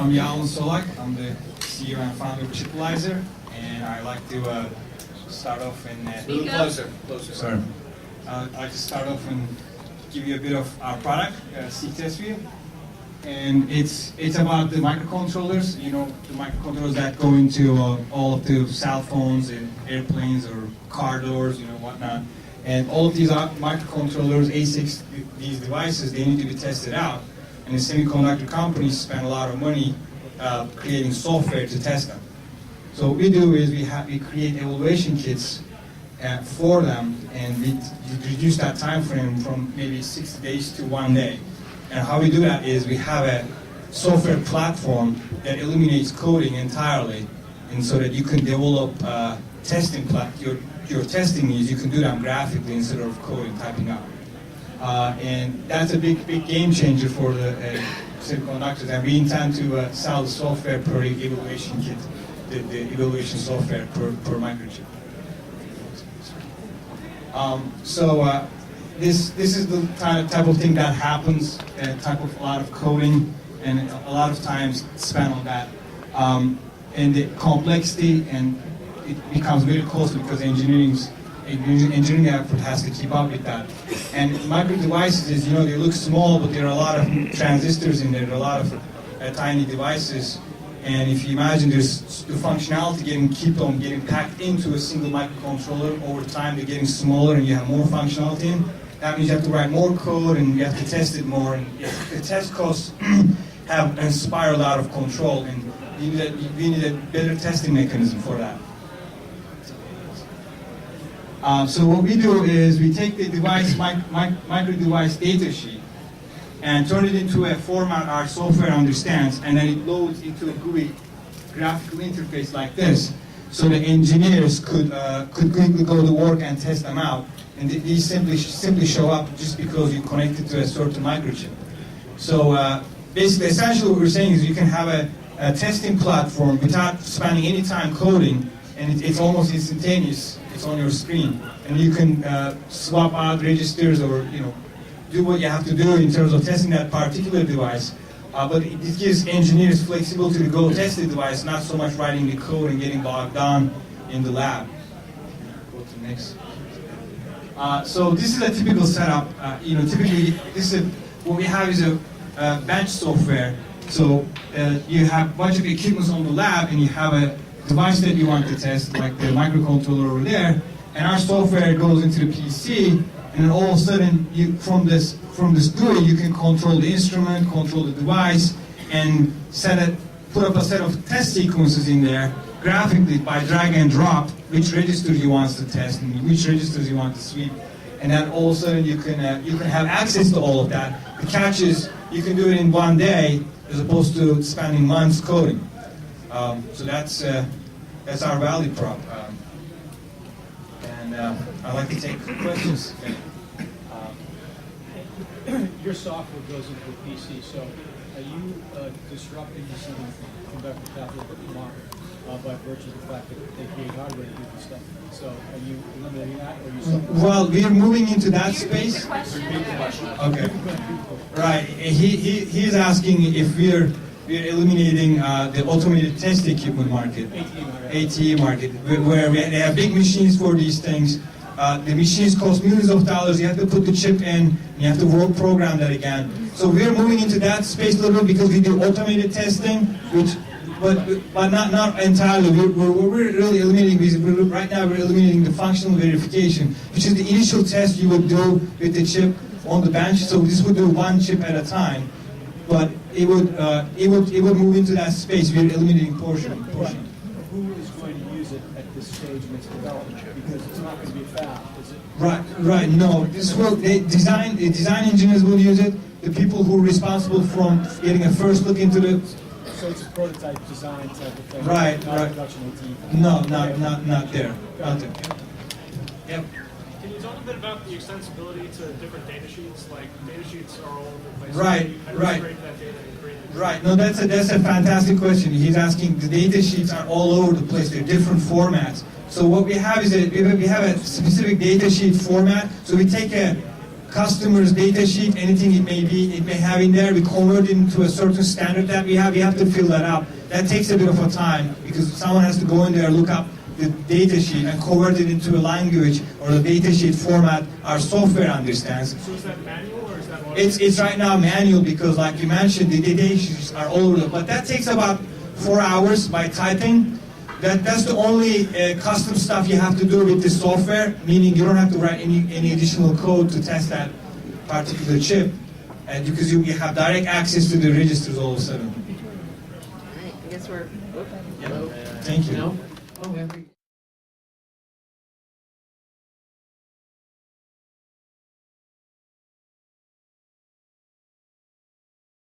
I'm Yalın Solak. I'm the CEO and founder of Chipalizer, and I like to start off and a little closer. Sorry. I like to start off and give you a bit of our product, C-Test View, and it's about the microcontrollers. You know, the microcontrollers that go into all of the cell phones and airplanes or car doors, you know, whatnot. And all of these microcontrollers, ASICs, these devices, they need to be tested out. And the semiconductor companies spend a lot of money creating software to test them. So what we do is we create evaluation kits for them, and we reduce that time frame from maybe 60 days to 1 day. And how we do that is we have a software platform that eliminates coding entirely, and so that you can develop testing your testing needs. You can do them graphically instead of coding, typing out. And that's a big game changer for the semiconductors, and we intend to sell the software per evaluation kit, the evaluation software per microchip. This is the type of thing that happens, a lot of coding, and a lot of times spent on that. And the complexity, and it becomes very costly because engineering effort has to keep up with that. And micro devices, you know, they look small, but there are a lot of transistors in there. There are a lot of tiny devices. And if you imagine there's the functionality keep on getting packed into a single microcontroller, over time they're getting smaller and you have more functionality in. That means you have to write more code and you have to test it more. And the test costs have spiraled out of control, and we need a better testing mechanism for that. So what we do is we take the device, micro device data sheet, and turn it into a format our software understands, and then it loads into a GUI graphical interface like this, so the engineers could quickly go to work and test them out. And these simply show up just because you connect it to a certain microchip. So basically, essentially what we're saying is you can have a testing platform without spending any time coding, and it's almost instantaneous. It's on your screen, and you can swap out registers, or do what you have to do in terms of testing that particular device. But it gives engineers flexibility to go test the device, not so much writing the code and getting bogged down in the lab. Go to the next. So this is a typical setup. Typically, what we have is a bench software. So you have a bunch of equipment on the lab, and you have a device that you want to test, like the microcontroller over there, and our software goes into the PC, and then all of a sudden, from this GUI, you can control the instrument, control the device, and put up a set of test sequences in there graphically by drag and drop which registers you want to test and which registers you want to sweep, and then all of a sudden you can have access to all of that. The catch is you can do it in 1 day as opposed to spending months coding. So that's our value prop. And I'd like to take questions. Your software goes into the PC, so are you disrupting the semiconductor capital equipment market by virtue of the fact that they create hardware to do this stuff? So are you eliminating that, or are you? Well, we are moving into that space. Okay. Right. He's asking if we're eliminating the automated test equipment market, ATE market, where they have big machines for these things. The machines cost millions of dollars. You have to put the chip in, and you have to program that again. So we're moving into that space a little bit because we do automated testing, but not entirely. We're really eliminating. Right now, we're eliminating the functional verification, which is the initial test you would do with the chip on the bench. So this would do one chip at a time, but it would move into that space. We're eliminating portion. Who is going to use it at this stage in its development? Because it's not going to be a fab, is it? Right. No, design engineers will use it. The people who are responsible for getting a first look into the. So it's a prototype design type of thing. Right. Production ATE. No, not there. Not there. Yep. Can you talk a bit about the extensibility to different data sheets? Like data sheets are all over the place. Right. How do you scrape that data and create it? Right. No, that's a fantastic question. He's asking. The data sheets are all over the place. They're different formats. So what we have is we have a specific data sheet format. So we take a customer's data sheet, anything it may have in there, we convert it into a certain standard that we have. You have to fill that up. That takes a bit of a time because someone has to go in there, look up the data sheet and convert it into a language or the data sheet format our software understands. So is that manual or is that automated? It's right now manual because, like you mentioned, the data sheets are all over the. But that takes about 4 hours by typing. That's the only custom stuff you have to do with the software, meaning you don't have to write any additional code to test that particular chip, and because you have direct access to the registers all of a sudden. All right, I guess we're. Yeah. Thank you. No? Oh, every.